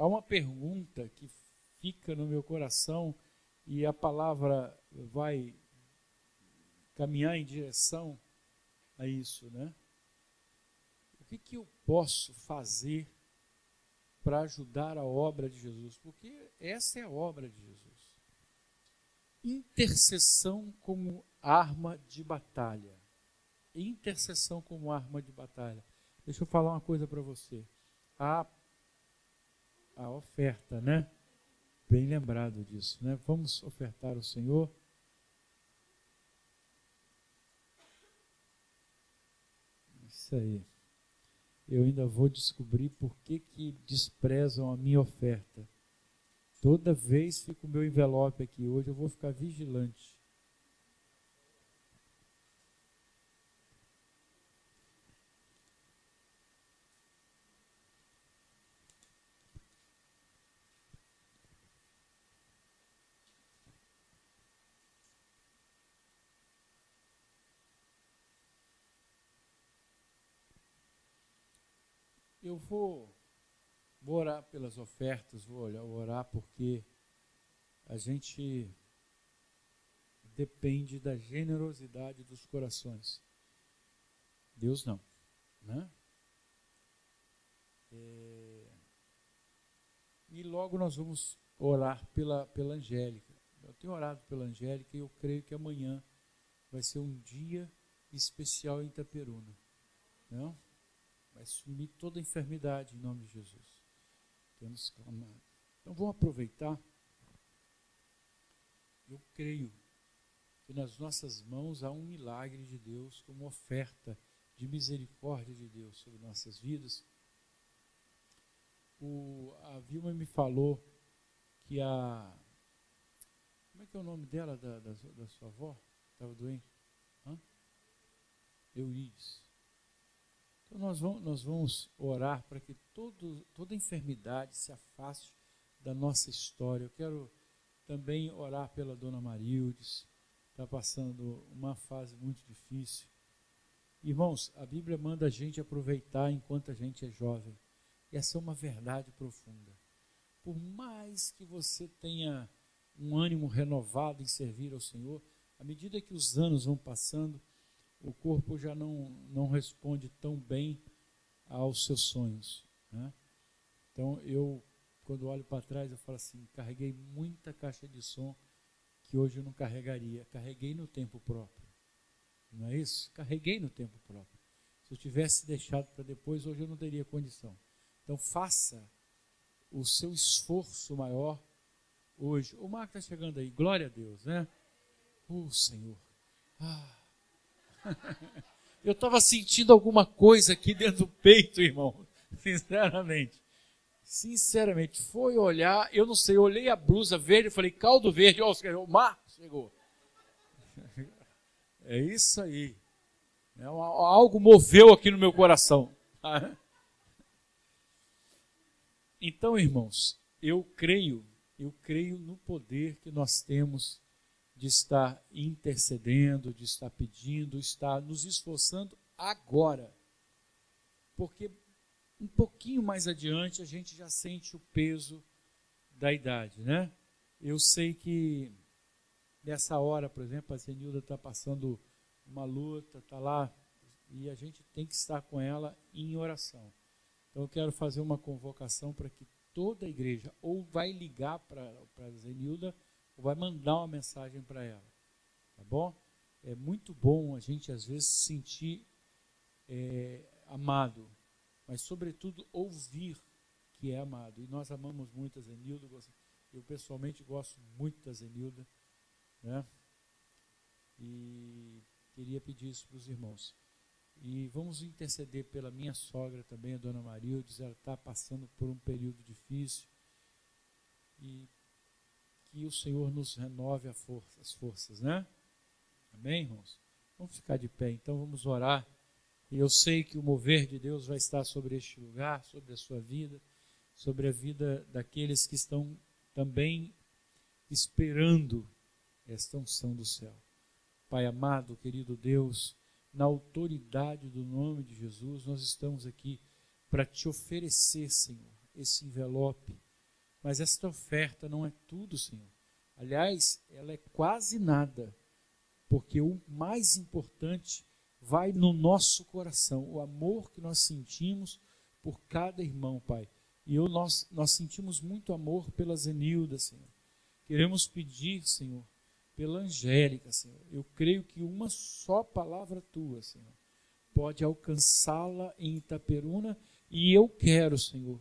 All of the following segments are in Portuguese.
há uma pergunta que fica no meu coração e a palavra vai caminhar em direção a isso, né? O que eu posso fazer para ajudar a obra de Jesus? Porque essa é a obra de Jesus. Intercessão como arma de batalha. Intercessão como arma de batalha. Deixa eu falar uma coisa para você. A oferta, né? Bem lembrado disso, né? Vamos ofertar ao Senhor. Isso aí. Eu ainda vou descobrir por que desprezam a minha oferta. Toda vez fica o meu envelope aqui. Hoje eu vou ficar vigilante. Eu vou orar pelas ofertas, vou orar porque a gente depende da generosidade dos corações. Deus não, né? E logo nós vamos orar pela Angélica. Eu tenho orado pela Angélica e eu creio que amanhã vai ser um dia especial em Itaperuna, não? Vai sumir toda a enfermidade em nome de Jesus. Temos clamado. Então vamos aproveitar. Eu creio que nas nossas mãos há um milagre de Deus, como oferta de misericórdia de Deus sobre nossas vidas. A Vilma me falou que como é que é o nome dela, da sua avó? Estava doente? Eurides. Então nós vamos orar para que toda enfermidade se afaste da nossa história. Eu quero também orar pela dona Marildes, está passando uma fase muito difícil. Irmãos, a Bíblia manda a gente aproveitar enquanto a gente é jovem. E essa é uma verdade profunda. Por mais que você tenha um ânimo renovado em servir ao Senhor, à medida que os anos vão passando, o corpo já não responde tão bem aos seus sonhos, né? Então, quando olho para trás, eu falo assim, carreguei muita caixa de som que hoje eu não carregaria. Carreguei no tempo próprio. Não é isso? Carreguei no tempo próprio. Se eu tivesse deixado para depois, hoje eu não teria condição. Então, faça o seu esforço maior hoje. O Marco está chegando aí, glória a Deus, né? Senhor. Eu estava sentindo alguma coisa aqui dentro do peito, irmão. Sinceramente, foi olhar, eu não sei, eu olhei a blusa verde e falei, caldo verde, o Marcos chegou. É isso aí. Algo moveu aqui no meu coração. Então, irmãos, eu creio no poder que nós temos de estar intercedendo, de estar pedindo, estar nos esforçando agora. Porque um pouquinho mais adiante a gente já sente o peso da idade, né? Eu sei que nessa hora, por exemplo, a Zenilda está passando uma luta, está lá, e a gente tem que estar com ela em oração. Então eu quero fazer uma convocação para que toda a igreja ou vai ligar para a Zenilda ou vai mandar uma mensagem para ela, tá bom? É muito bom a gente às vezes se sentir amado, mas sobretudo ouvir que é amado. E nós amamos muito a Zenilda, eu pessoalmente gosto muito da Zenilda, né? E queria pedir isso para os irmãos. E vamos interceder pela minha sogra também, a dona Marildes. Ela está passando por um período difícil e que o Senhor nos renove as forças, né? Amém, irmãos? Vamos ficar de pé, então vamos orar. E eu sei que o mover de Deus vai estar sobre este lugar, sobre a sua vida, sobre a vida daqueles que estão também esperando esta unção do céu. Pai amado, querido Deus, na autoridade do nome de Jesus, nós estamos aqui para te oferecer, Senhor, esse envelope Mas esta oferta não é tudo, Senhor. Aliás, ela é quase nada, porque o mais importante vai no nosso coração, o amor que nós sentimos por cada irmão, Pai. E nós sentimos muito amor pela Zenilda, Senhor. Queremos pedir, Senhor, pela Angélica, Senhor. Eu creio que uma só palavra tua, Senhor, pode alcançá-la em Itaperuna, e eu quero, Senhor,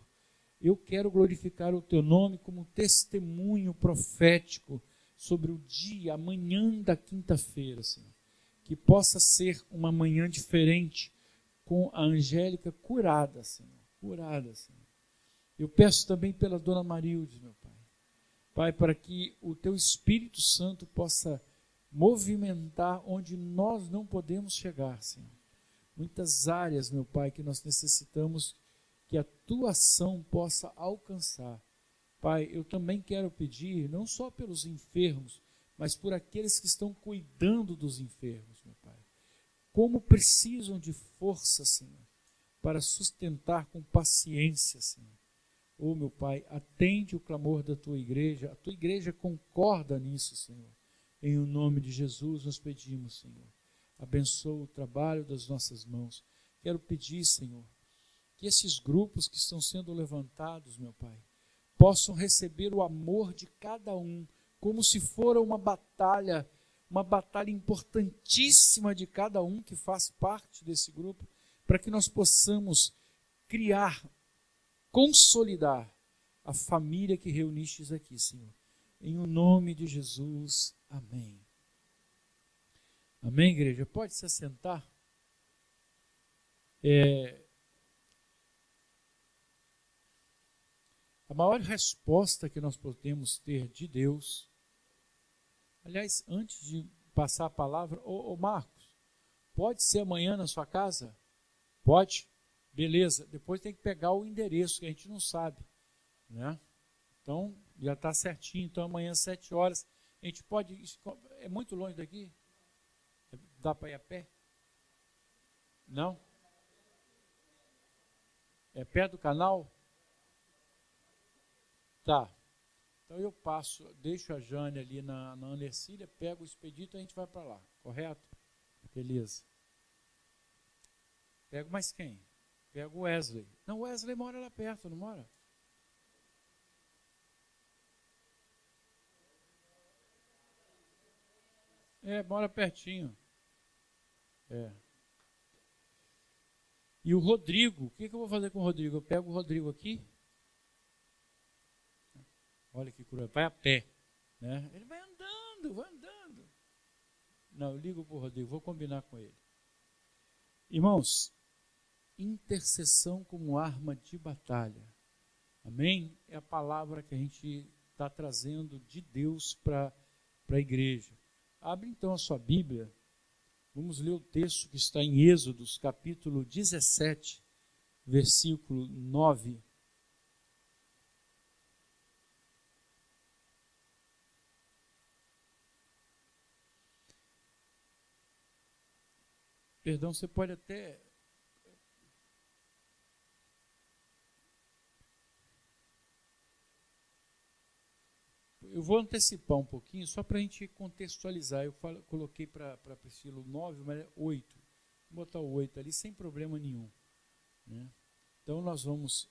eu quero glorificar o teu nome como testemunho profético sobre o dia, amanhã da quinta-feira, Senhor. Que possa ser uma manhã diferente, com a Angélica curada, Senhor. Curada, Senhor. Eu peço também pela Dona Marilde, meu Pai. Pai, para que o teu Espírito Santo possa movimentar onde nós não podemos chegar, Senhor. Muitas áreas, meu Pai, que nós necessitamos que a tua ação possa alcançar. Pai, eu também quero pedir, não só pelos enfermos, mas por aqueles que estão cuidando dos enfermos, meu Pai. Como precisam de força, Senhor, para sustentar com paciência, Senhor. Oh, meu Pai, atende o clamor da tua igreja, a tua igreja concorda nisso, Senhor. Em o nome de Jesus nós pedimos, Senhor. Abençoa o trabalho das nossas mãos. Quero pedir, Senhor, que esses grupos que estão sendo levantados, meu Pai, possam receber o amor de cada um, como se fora uma batalha importantíssima de cada um que faz parte desse grupo, para que nós possamos criar, consolidar a família que reunistes aqui, Senhor. Em o nome de Jesus, amém. Amém, igreja? Pode se assentar. A maior resposta que nós podemos ter de Deus, aliás, antes de passar a palavra, ô Marcos, pode ser amanhã na sua casa? Pode? Beleza, depois tem que pegar o endereço, que a gente não sabe, né? Então, já está certinho, então amanhã às 7 horas, a gente pode, é muito longe daqui? Dá para ir a pé? Não? É perto do canal? Tá. Então eu passo, deixo a Jane ali na Ana Ercília, pego o expedito e a gente vai para lá, correto? Beleza. Pego mais quem? Pego o Wesley. Não, o Wesley mora lá perto, não mora? Mora pertinho. E o Rodrigo, o que eu vou fazer com o Rodrigo? Eu pego o Rodrigo aqui. Olha que cruel, vai a pé, né? Ele vai andando, vai andando. Não, eu ligo para o Rodrigo, vou combinar com ele. Irmãos, intercessão como arma de batalha. Amém? É a palavra que a gente está trazendo de Deus para a igreja. Abre então a sua Bíblia. Vamos ler o texto que está em Êxodos, capítulo 17, versículo 9. Perdão, você pode até... Eu vou antecipar um pouquinho, só para a gente contextualizar. Eu coloquei para Priscila o 9, mas é 8. Vou botar o 8 ali sem problema nenhum, né? Então nós vamos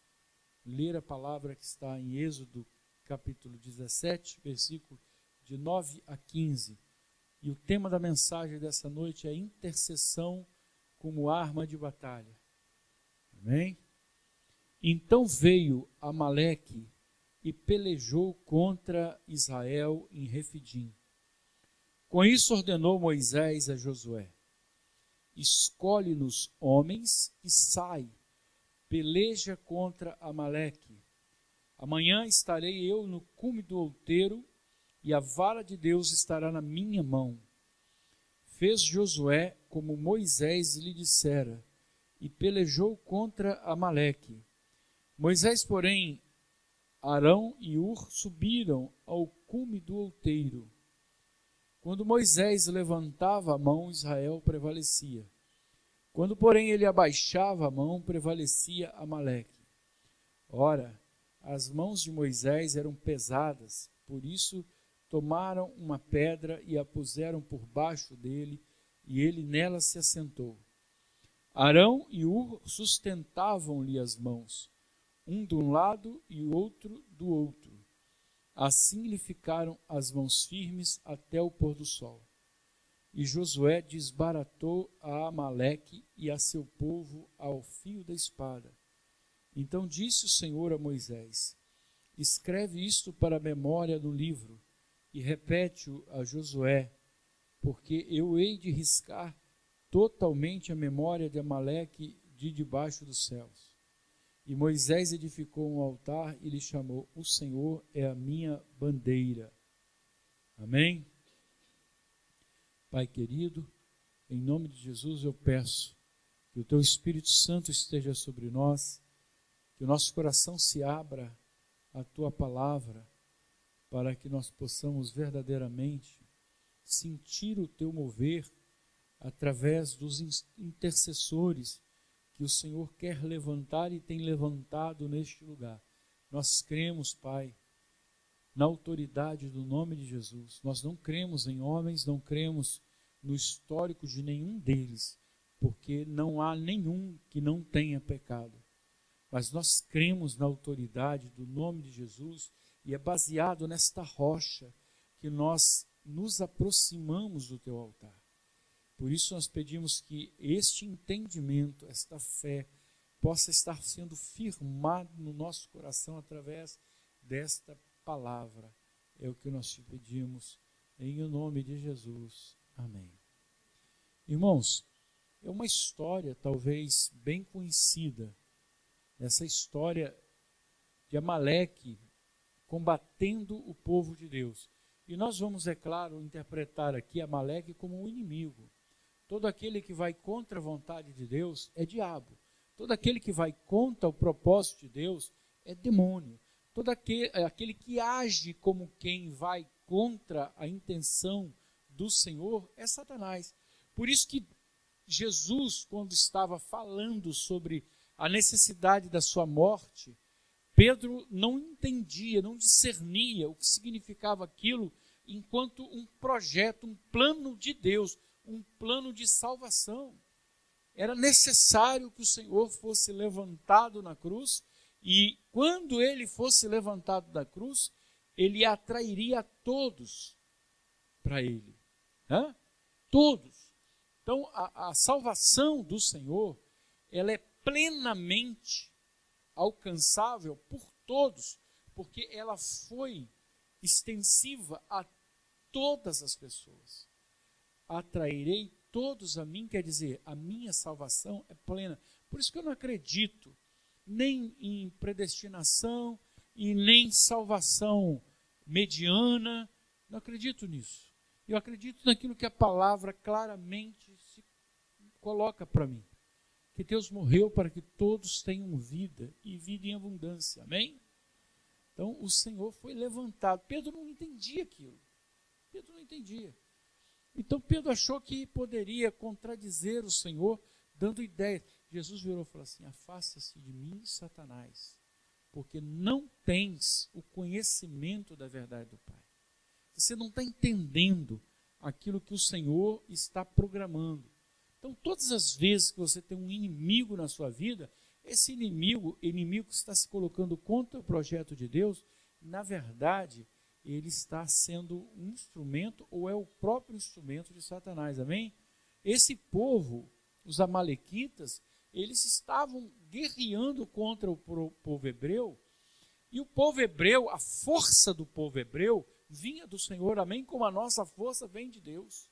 ler a palavra que está em Êxodo, capítulo 17, versículo de 9 a 15. E o tema da mensagem dessa noite é intercessão como arma de batalha. Amém? Então veio Amaleque e pelejou contra Israel em Refidim. Com isso ordenou Moisés a Josué: escolhe-nos homens e sai, peleja contra Amaleque. Amanhã estarei eu no cume do outeiro, e a vara de Deus estará na minha mão. Fez Josué como Moisés lhe dissera, e pelejou contra Amaleque. Moisés, porém, Arão e Ur subiram ao cume do outeiro. Quando Moisés levantava a mão, Israel prevalecia. Quando, porém, ele abaixava a mão, prevalecia Amaleque. Ora, as mãos de Moisés eram pesadas, por isso tomaram uma pedra e a puseram por baixo dele, e ele nela se assentou. Arão e Hur sustentavam-lhe as mãos, um de um lado e o outro do outro. Assim lhe ficaram as mãos firmes até o pôr do sol. E Josué desbaratou a Amaleque e a seu povo ao fio da espada. Então disse o Senhor a Moisés: escreve isto para a memória no livro e repete-o a Josué, porque eu hei de riscar totalmente a memória de Amaleque de debaixo dos céus. E Moisés edificou um altar e lhe chamou: o Senhor é a minha bandeira. Amém? Pai querido, em nome de Jesus eu peço que o Teu Espírito Santo esteja sobre nós, que o nosso coração se abra à Tua palavra, para que nós possamos verdadeiramente sentir o Teu mover através dos intercessores que o Senhor quer levantar e tem levantado neste lugar. Nós cremos, Pai, na autoridade do nome de Jesus. Nós não cremos em homens, não cremos no histórico de nenhum deles, porque não há nenhum que não tenha pecado. Mas nós cremos na autoridade do nome de Jesus e é baseado nesta rocha que nós nos aproximamos do Teu altar. Por isso nós pedimos que este entendimento, esta fé, possa estar sendo firmado no nosso coração através desta palavra. É o que nós te pedimos, em o nome de Jesus. Amém. Irmãos, é uma história talvez bem conhecida, essa história de Amaleque combatendo o povo de Deus. E nós vamos, é claro, interpretar aqui Amaleque como um inimigo. Todo aquele que vai contra a vontade de Deus é diabo. Todo aquele que vai contra o propósito de Deus é demônio. Todo aquele que age como quem vai contra a intenção do Senhor é Satanás. Por isso que Jesus, quando estava falando sobre a necessidade da sua morte, Pedro não entendia, não discernia o que significava aquilo enquanto um projeto, um plano de Deus, um plano de salvação. Era necessário que o Senhor fosse levantado na cruz, e quando ele fosse levantado da cruz, ele atrairia a todos para ele. Todos. Então, a salvação do Senhor, ela é plenamente alcançável por todos, porque ela foi extensiva a todas as pessoas. Atrairei todos a mim, quer dizer, a minha salvação é plena. Por isso que eu não acredito nem em predestinação e nem salvação mediana. Não acredito nisso. Eu acredito naquilo que a palavra claramente se coloca para mim. Que Deus morreu para que todos tenham vida e vida em abundância. Amém? Então o Senhor foi levantado. Pedro não entendia aquilo. Pedro não entendia. Então Pedro achou que poderia contradizer o Senhor, dando ideia. Jesus virou e falou assim: afasta-se de mim, Satanás, porque não tens o conhecimento da verdade do Pai. Você não está entendendo aquilo que o Senhor está programando. Então, todas as vezes que você tem um inimigo na sua vida, esse inimigo que está se colocando contra o projeto de Deus, na verdade, ele está sendo um instrumento, ou é o próprio instrumento de Satanás, amém? Esse povo, os amalequitas, eles estavam guerreando contra o povo hebreu, e o povo hebreu, a força do povo hebreu, vinha do Senhor, amém? Como a nossa força vem de Deus.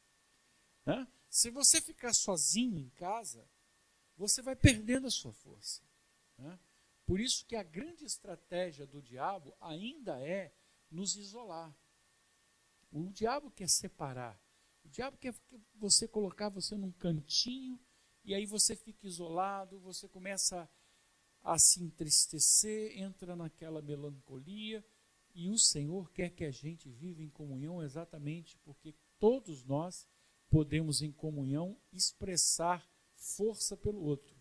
Se você ficar sozinho em casa, você vai perdendo a sua força. Por isso que a grande estratégia do diabo ainda é nos isolar. O diabo quer separar. O diabo quer você colocar você num cantinho, e aí você fica isolado, você começa a se entristecer, entra naquela melancolia, e o Senhor quer que a gente viva em comunhão exatamente porque todos nós podemos em comunhão expressar força pelo outro.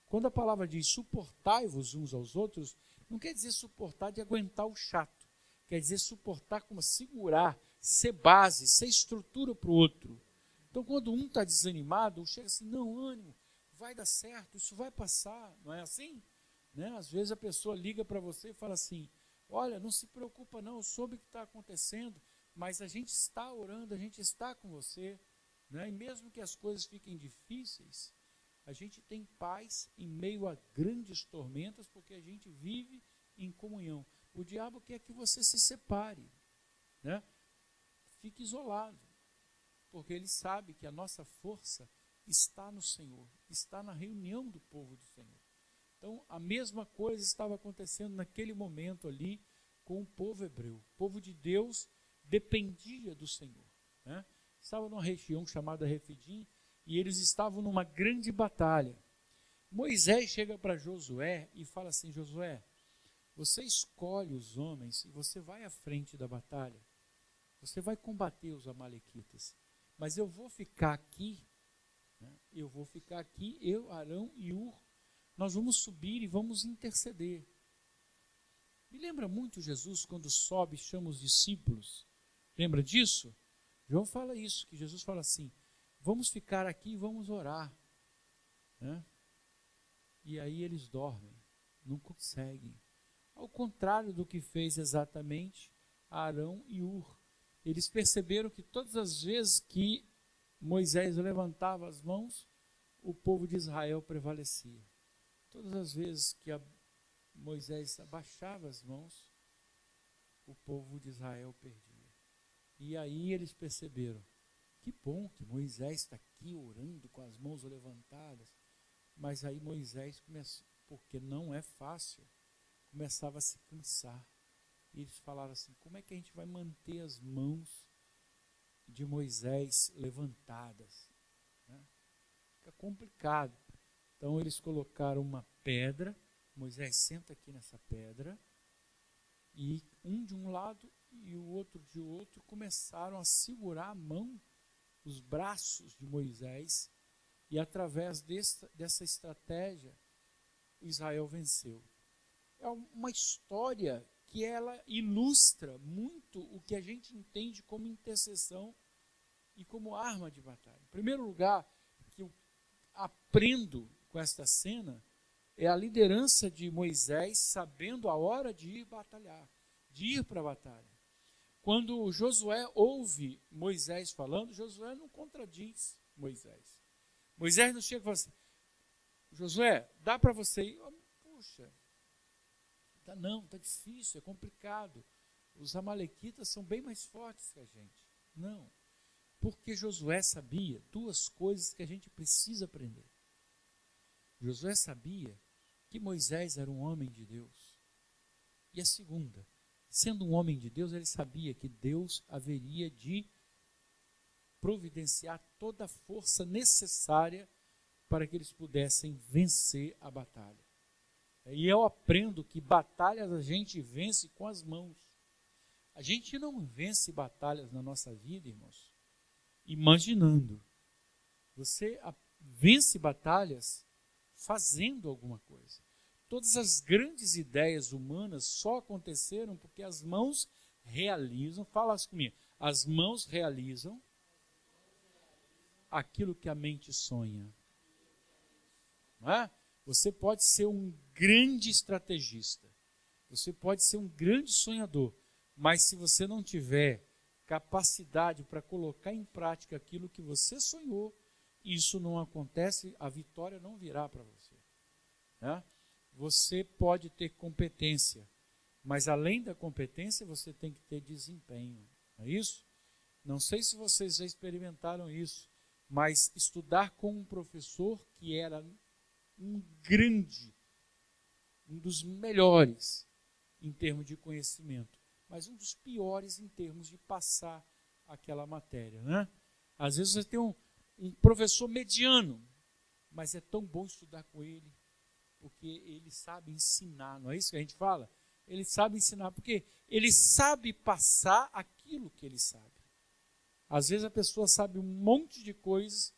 Quando a palavra diz suportai-vos uns aos outros, Não quer dizer suportar de aguentar o chato. Quer dizer suportar como segurar, ser base, ser estrutura para o outro. Então, quando um está desanimado, chega assim, não, ânimo, vai dar certo, isso vai passar. Não é assim? Né? Às vezes a pessoa liga para você e fala assim, olha, não se preocupa não, eu soube o que está acontecendo, mas a gente está orando, a gente está com você. Né? E mesmo que as coisas fiquem difíceis, a gente tem paz em meio a grandes tormentas, porque a gente vive em comunhão. O diabo quer que você se separe, né? Fique isolado, porque ele sabe que a nossa força está no Senhor, está na reunião do povo do Senhor. Então, a mesma coisa estava acontecendo naquele momento ali com o povo hebreu. O povo de Deus dependia do Senhor, né? Estava numa região chamada Refidim, e eles estavam numa grande batalha. Moisés chega para Josué e fala assim, Josué, você escolhe os homens e você vai à frente da batalha. Você vai combater os amalequitas. Mas eu vou ficar aqui, né? Eu, Arão e Ur, nós vamos subir e vamos interceder. Me lembra muito Jesus quando sobe e chama os discípulos. Lembra disso? João fala isso, que Jesus fala assim, vamos ficar aqui e vamos orar. Né? E aí eles dormem, não conseguem. Ao contrário do que fez exatamente Arão e Ur. Eles perceberam que todas as vezes que Moisés levantava as mãos, o povo de Israel prevalecia. Todas as vezes que Moisés abaixava as mãos, o povo de Israel perdia. E aí eles perceberam, que bom que Moisés está aqui orando com as mãos levantadas. Mas aí Moisés começou, porque não é fácil, começava a se cansar. E eles falaram assim, como é que a gente vai manter as mãos de Moisés levantadas? Né? Fica complicado. Então eles colocaram uma pedra, Moisés senta aqui nessa pedra, e um de um lado e o outro de outro começaram a segurar a mão, os braços de Moisés, e através dessa estratégia, Israel venceu. É uma história que ela ilustra muito o que a gente entende como intercessão e como arma de batalha. Em primeiro lugar, que eu aprendo com esta cena, é a liderança de Moisés sabendo a hora de ir batalhar, de ir para a batalha. Quando Josué ouve Moisés falando, Josué não contradiz Moisés. Moisés não chega e fala assim, Josué, dá para você ir? Puxa, não, está difícil, é complicado. Os amalequitas são bem mais fortes que a gente. Não, porque Josué sabia duas coisas que a gente precisa aprender. Josué sabia que Moisés era um homem de Deus. E a segunda, sendo um homem de Deus, ele sabia que Deus haveria de providenciar toda a força necessária para que eles pudessem vencer a batalha. E eu aprendo que batalhas a gente vence com as mãos. A gente não vence batalhas na nossa vida, irmãos, imaginando. Você vence batalhas fazendo alguma coisa. Todas as grandes ideias humanas só aconteceram porque as mãos realizam, fala comigo, as mãos realizam aquilo que a mente sonha. Não é? Você pode ser um grande estrategista, você pode ser um grande sonhador, mas se você não tiver capacidade para colocar em prática aquilo que você sonhou, isso não acontece, a vitória não virá para você. Né? Você pode ter competência, mas além da competência você tem que ter desempenho. Não é isso? Não sei se vocês já experimentaram isso, mas estudar com um professor que era um dos melhores em termos de conhecimento, mas um dos piores em termos de passar aquela matéria. Né? Às vezes você tem um professor mediano, mas é tão bom estudar com ele, porque ele sabe ensinar, não é isso que a gente fala? Ele sabe ensinar, porque ele sabe passar aquilo que ele sabe. Às vezes a pessoa sabe um monte de coisas,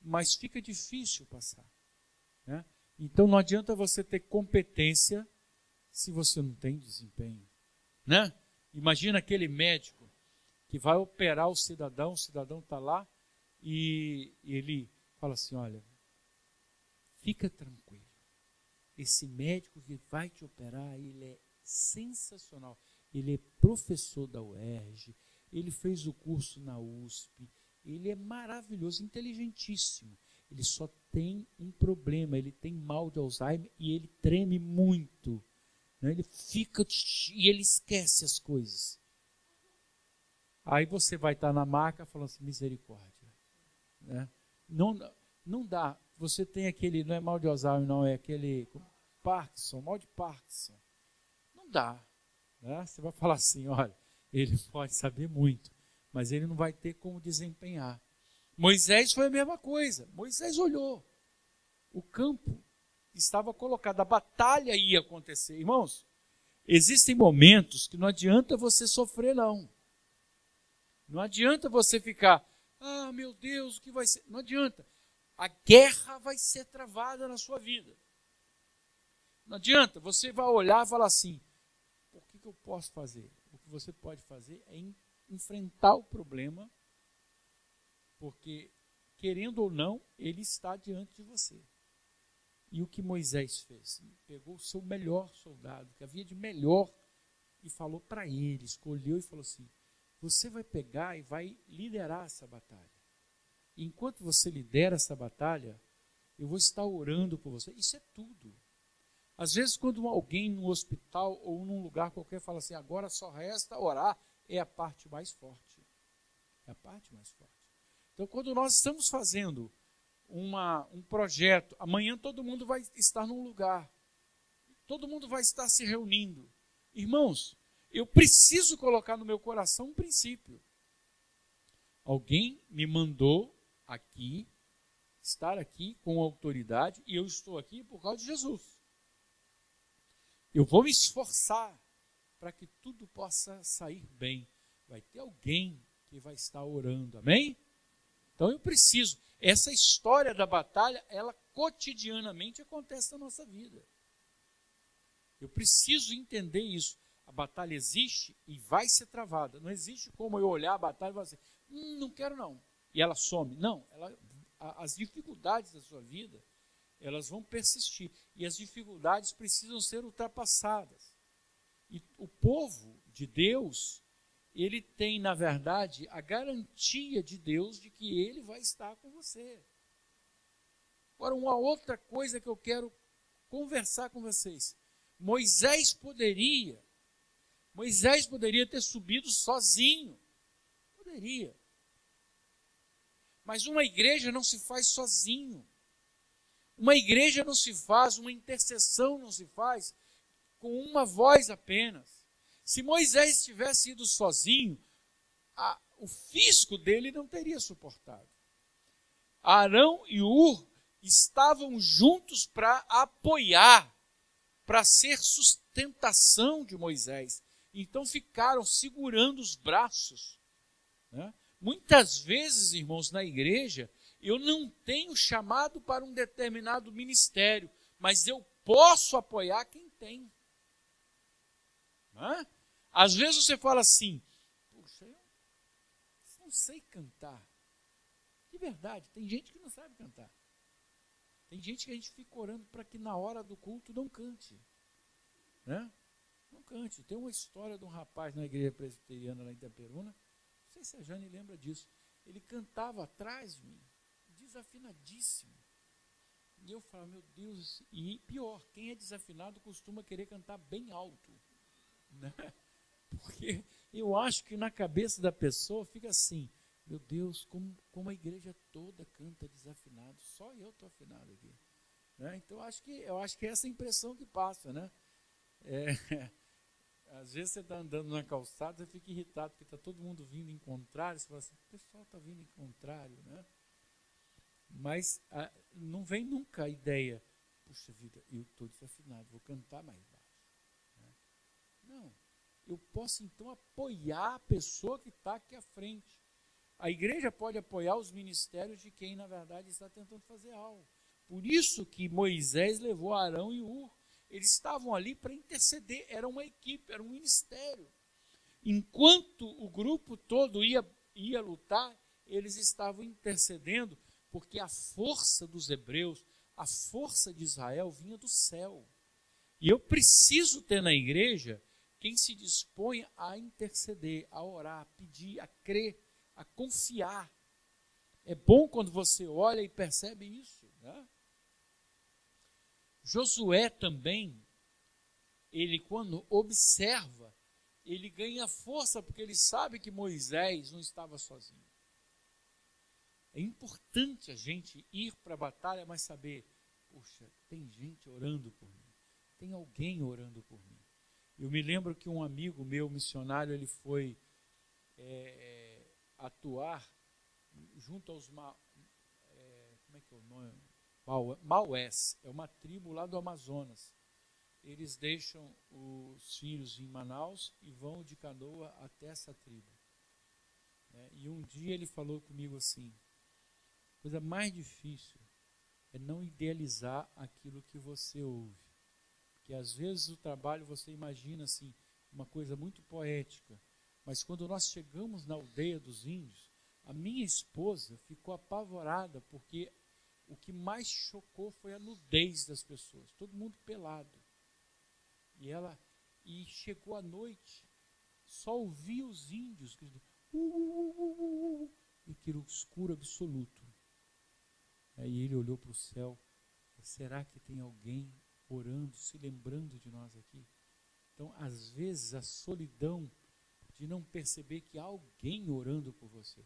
mas fica difícil passar. Né? Então não adianta você ter competência se você não tem desempenho, né? Imagina aquele médico que vai operar o cidadão está lá e ele fala assim, olha, fica tranquilo, esse médico que vai te operar, ele é sensacional, ele é professor da UERJ, ele fez o curso na USP, ele é maravilhoso, inteligentíssimo, ele só tem um problema, ele tem mal de Alzheimer e ele treme muito, né? Ele fica e ele esquece as coisas. Aí você vai estar na maca falando assim, misericórdia, né? Não dá, você tem aquele, não é mal de Alzheimer não, é aquele Parkinson, mal de Parkinson, não dá, né? Você vai falar assim, olha, ele pode saber muito, mas ele não vai ter como desempenhar. Moisés foi a mesma coisa. Moisés olhou. O campo estava colocado, a batalha ia acontecer. Irmãos, existem momentos que não adianta você sofrer, não. Não adianta você ficar, ah, meu Deus, o que vai ser? Não adianta. A guerra vai ser travada na sua vida. Não adianta, você vai olhar e falar assim, o que eu posso fazer? O que você pode fazer é enfrentar o problema, porque, querendo ou não, ele está diante de você. E o que Moisés fez? Ele pegou o seu melhor soldado, que havia de melhor, e falou para ele, escolheu e falou assim, você vai pegar e vai liderar essa batalha. E enquanto você lidera essa batalha, eu vou estar orando por você. Isso é tudo. Às vezes, quando alguém no hospital ou num lugar qualquer fala assim, agora só resta orar, é a parte mais forte. É a parte mais forte. Então, quando nós estamos fazendo um projeto, amanhã todo mundo vai estar num lugar, todo mundo vai estar se reunindo. Irmãos, eu preciso colocar no meu coração um princípio. Alguém me mandou aqui, estar aqui com autoridade, e eu estou aqui por causa de Jesus. Eu vou me esforçar para que tudo possa sair bem. Vai ter alguém que vai estar orando, amém? Então eu preciso, essa história da batalha, ela cotidianamente acontece na nossa vida. Eu preciso entender isso. A batalha existe e vai ser travada. Não existe como eu olhar a batalha e falar assim, não quero não. E ela some. Não, as dificuldades da sua vida, elas vão persistir. E as dificuldades precisam ser ultrapassadas. E o povo de Deus, ele tem, na verdade, a garantia de Deus de que ele vai estar com você. Agora, uma outra coisa que eu quero conversar com vocês. Moisés poderia ter subido sozinho. Poderia. Mas uma igreja não se faz sozinho. Uma igreja não se faz, uma intercessão não se faz com uma voz apenas. Se Moisés tivesse ido sozinho, o físico dele não teria suportado. Arão e Hur estavam juntos para apoiar, para ser sustentação de Moisés. Então ficaram segurando os braços, né? Muitas vezes, irmãos, na igreja, eu não tenho chamado para um determinado ministério, mas eu posso apoiar quem tem. Né? Às vezes você fala assim, puxa, eu não sei cantar. De verdade, tem gente que não sabe cantar. Tem gente que a gente fica orando para que na hora do culto não cante. Né? Não cante. Tem uma história de um rapaz na igreja presbiteriana lá em Itaperuna, não sei se a Jane lembra disso, ele cantava atrás de mim, desafinadíssimo. E eu falava, meu Deus, e pior, quem é desafinado costuma querer cantar bem alto. Né? Porque eu acho que na cabeça da pessoa fica assim, meu Deus, como a igreja toda canta desafinado, só eu estou afinado aqui. Né? Então eu acho que é essa impressão que passa, né? Às vezes você está andando na calçada, você fica irritado, porque está todo mundo vindo em contrário, você fala assim, o pessoal está vindo em contrário, né? Mas não vem nunca a ideia, puxa vida, eu estou desafinado, vou cantar mais baixo. Né? Não, eu posso então apoiar a pessoa que está aqui à frente. A igreja pode apoiar os ministérios de quem, na verdade, está tentando fazer algo. Por isso que Moisés levou Arão e Hur. Eles estavam ali para interceder, era uma equipe, era um ministério. Enquanto o grupo todo ia lutar, eles estavam intercedendo, porque a força dos hebreus, a força de Israel vinha do céu. E eu preciso ter na igreja quem se dispõe a interceder, a orar, a pedir, a crer, a confiar. É bom quando você olha e percebe isso, né? Josué também, ele quando observa, ele ganha força, porque ele sabe que Moisés não estava sozinho. É importante a gente ir para a batalha, mas saber, puxa, tem gente orando por mim, tem alguém orando por mim. Eu me lembro que um amigo meu, missionário, ele foi atuar junto aos como é que é o nome? Maués, é uma tribo lá do Amazonas. Eles deixam os filhos em Manaus e vão de canoa até essa tribo. E um dia ele falou comigo assim, a coisa mais difícil é não idealizar aquilo que você ouve. Porque às vezes o trabalho você imagina assim, uma coisa muito poética, mas quando nós chegamos na aldeia dos índios, a minha esposa ficou apavorada, porque o que mais chocou foi a nudez das pessoas, todo mundo pelado. E chegou à noite, só ouvia os índios, e aquilo escuro absoluto. Aí ele olhou para o céu, será que tem alguém orando, se lembrando de nós aqui? Então, às vezes, a solidão de não perceber que há alguém orando por você.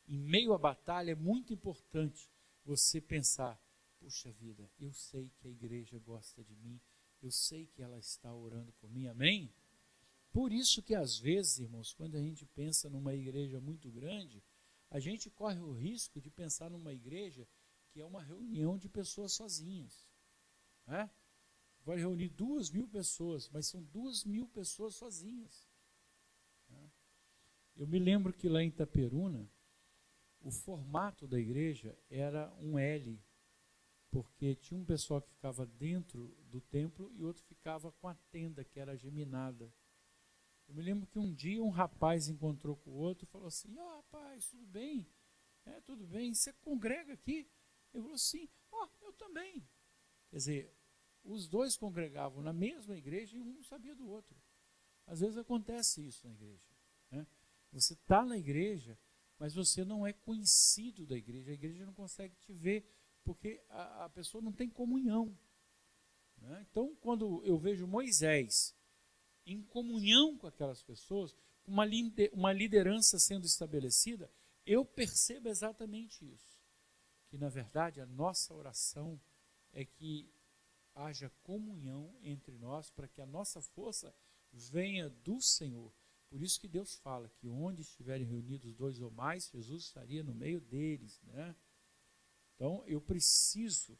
Em meio à batalha, é muito importante você pensar, puxa vida, eu sei que a igreja gosta de mim, eu sei que ela está orando por mim, amém? Por isso que às vezes, irmãos, quando a gente pensa numa igreja muito grande, a gente corre o risco de pensar numa igreja que é uma reunião de pessoas sozinhas. Né? Vai reunir 2.000 pessoas, mas são 2.000 pessoas sozinhas. Né? Eu me lembro que lá em Itaperuna, o formato da igreja era um L, porque tinha um pessoal que ficava dentro do templo e outro ficava com a tenda, que era geminada. Eu me lembro que um dia um rapaz encontrou com o outro e falou assim, rapaz, tudo bem? Tudo bem, você congrega aqui? Ele falou assim, eu também. Quer dizer, os dois congregavam na mesma igreja e um não sabia do outro. Às vezes acontece isso na igreja. Né? Você está na igreja, mas você não é conhecido da igreja. A igreja não consegue te ver, porque a pessoa não tem comunhão. Né? Então, quando eu vejo Moisés em comunhão com aquelas pessoas, uma liderança sendo estabelecida, eu percebo exatamente isso. Que, na verdade, a nossa oração é que haja comunhão entre nós, para que a nossa força venha do Senhor. Por isso que Deus fala que onde estiverem reunidos 2 ou mais, Jesus estaria no meio deles. Né? Então, eu preciso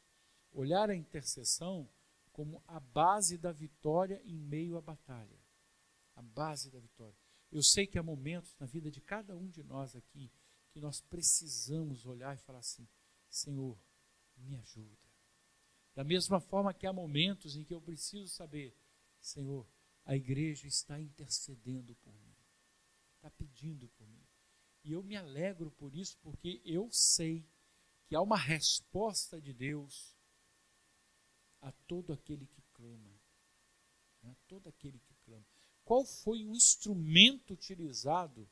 olhar a intercessão como a base da vitória em meio à batalha. A base da vitória. Eu sei que há momentos na vida de cada um de nós aqui que nós precisamos olhar e falar assim, Senhor, me ajuda. Da mesma forma que há momentos em que eu preciso saber, Senhor, a igreja está intercedendo por mim, está pedindo por mim. E eu me alegro por isso, porque eu sei que há uma resposta de Deus a todo aquele que clama. Né? Todo aquele que clama. Qual foi o instrumento utilizado,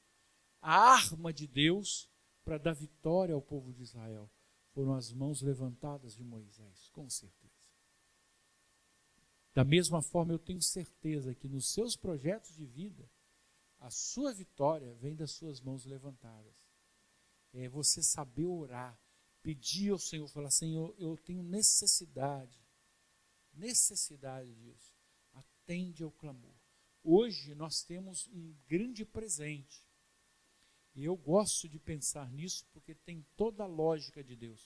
a arma de Deus para dar vitória ao povo de Israel? Foram as mãos levantadas de Moisés, com certeza. Da mesma forma, eu tenho certeza que nos seus projetos de vida, a sua vitória vem das suas mãos levantadas. É você saber orar, pedir ao Senhor, falar, Senhor, eu tenho necessidade disso. Atende ao clamor. Hoje nós temos um grande presente. E eu gosto de pensar nisso porque tem toda a lógica de Deus.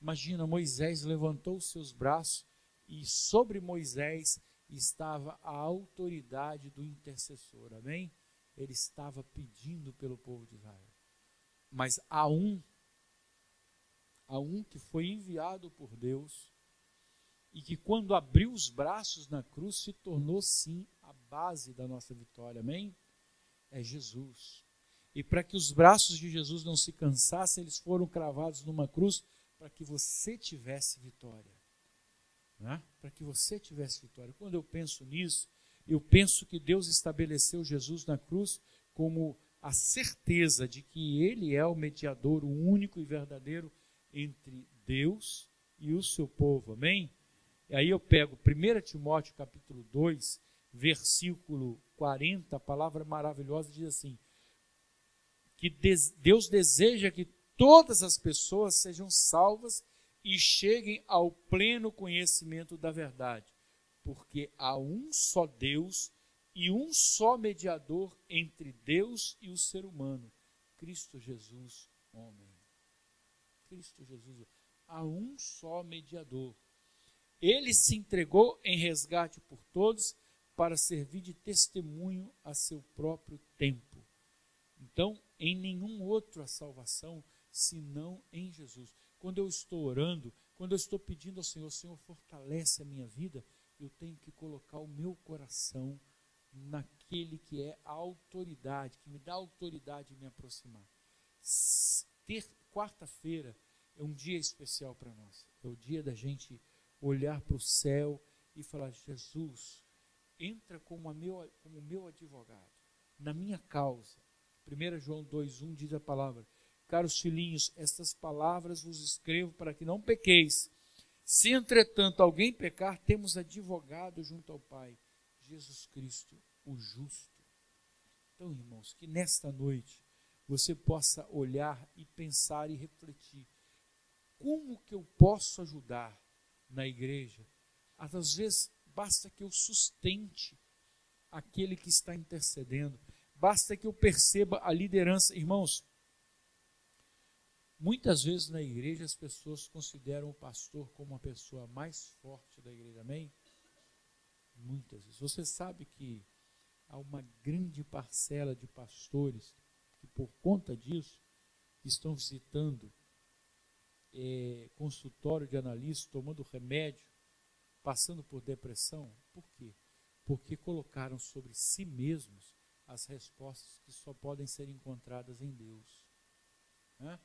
Imagina, Moisés levantou os seus braços e sobre Moisés estava a autoridade do intercessor, amém? Ele estava pedindo pelo povo de Israel. Mas há um que foi enviado por Deus e que quando abriu os braços na cruz se tornou sim a base da nossa vitória, amém? É Jesus. E para que os braços de Jesus não se cansassem, eles foram cravados numa cruz para que você tivesse vitória. Né? Para que você tivesse vitória. Quando eu penso nisso, eu penso que Deus estabeleceu Jesus na cruz como a certeza de que Ele é o mediador, o único e verdadeiro entre Deus e o seu povo, amém? E aí eu pego 1 Timóteo capítulo 2, versículo 40, a palavra maravilhosa diz assim, que Deus deseja que todas as pessoas sejam salvas e cheguem ao pleno conhecimento da verdade, porque há um só Deus e um só mediador entre Deus e o ser humano, Cristo Jesus, homem. Cristo Jesus, há um só mediador. Ele se entregou em resgate por todos para servir de testemunho a seu próprio tempo. Então, em nenhum outro a salvação, senão em Jesus. Quando eu estou orando, quando eu estou pedindo ao Senhor, Senhor, fortalece a minha vida, eu tenho que colocar o meu coração naquele que é a autoridade, que me dá autoridade de me aproximar. Quarta-feira é um dia especial para nós. É o dia da gente olhar para o céu e falar, Jesus, entra como meu advogado, na minha causa. 1 João 2,1 diz a palavra, caros filhinhos, estas palavras vos escrevo para que não pequeis. Se, entretanto, alguém pecar, temos advogado junto ao Pai, Jesus Cristo, o justo. Então, irmãos, que nesta noite você possa olhar e pensar e refletir, como que eu posso ajudar na igreja? Às vezes, basta que eu sustente aquele que está intercedendo, basta que eu perceba a liderança. Irmãos, muitas vezes na igreja as pessoas consideram o pastor como a pessoa mais forte da igreja, amém? Muitas vezes. Você sabe que há uma grande parcela de pastores que, por conta disso, estão visitando consultório de analista, tomando remédio, passando por depressão. Por quê? Porque colocaram sobre si mesmos as respostas que só podem ser encontradas em Deus. Né?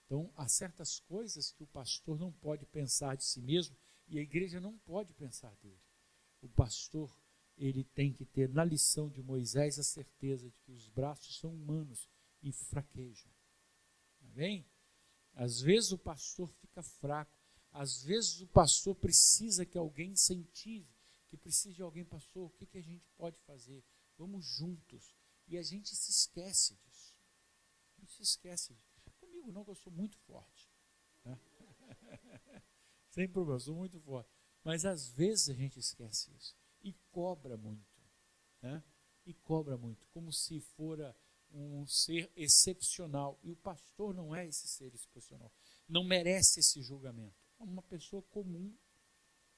Então, há certas coisas que o pastor não pode pensar de si mesmo e a igreja não pode pensar dele. O pastor, ele tem que ter na lição de Moisés a certeza de que os braços são humanos e fraquejam. Amém? Às vezes o pastor fica fraco, às vezes o pastor precisa que alguém incentive, que precisa de alguém, pastor, o que a gente pode fazer? Vamos juntos. E a gente se esquece disso. A gente se esquece disso. Comigo não, que eu sou muito forte. Né? Sem problema, eu sou muito forte. Mas às vezes a gente esquece isso. E cobra muito. Né? E cobra muito, como se fora um ser excepcional. E o pastor não é esse ser excepcional. Não merece esse julgamento. É uma pessoa comum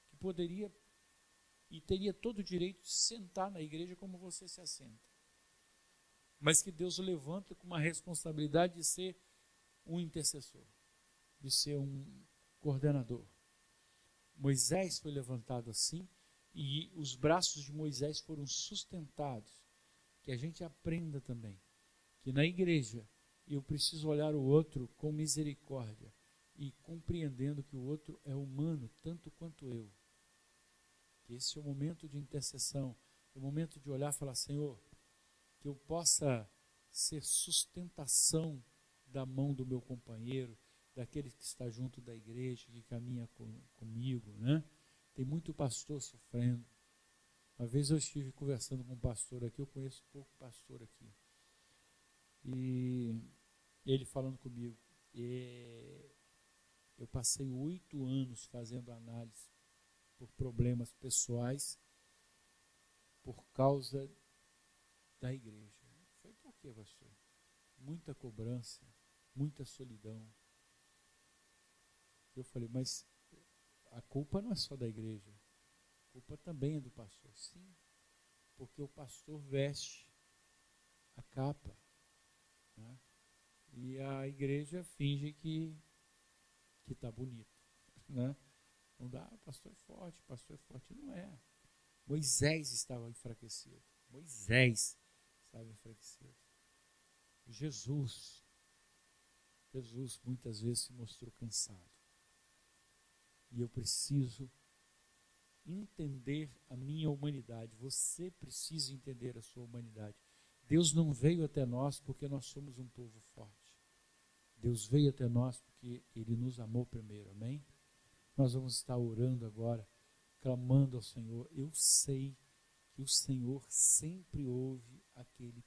que poderia e teria todo o direito de sentar na igreja como você se assenta. Mas que Deus o levanta com uma responsabilidade de ser um intercessor, de ser um coordenador. Moisés foi levantado assim e os braços de Moisés foram sustentados. Que a gente aprenda também que na igreja eu preciso olhar o outro com misericórdia e compreendendo que o outro é humano tanto quanto eu. Que esse é o momento de intercessão, é o momento de olhar e falar, Senhor, que eu possa ser sustentação da mão do meu companheiro, daquele que está junto da igreja, que caminha comigo, né? Tem muito pastor sofrendo. Uma vez eu estive conversando com um pastor aqui, eu conheço pouco pastor aqui, e ele falando comigo, eu passei 8 anos fazendo análise por problemas pessoais por causa da igreja. Foi por quê, pastor? Muita cobrança, muita solidão. Eu falei, mas a culpa não é só da igreja, a culpa também é do pastor. Sim, porque o pastor veste a capa, né? E a igreja finge que está bonita, né? Não dá, pastor é forte, pastor é forte. Não é. Moisés estava enfraquecido. Moisés estava enfraquecido. Jesus muitas vezes se mostrou cansado. E eu preciso entender a minha humanidade. Você precisa entender a sua humanidade. Deus não veio até nós porque nós somos um povo forte. Deus veio até nós porque Ele nos amou primeiro, amém? Nós vamos estar orando agora, clamando ao Senhor. Eu sei que o Senhor sempre ouve aquele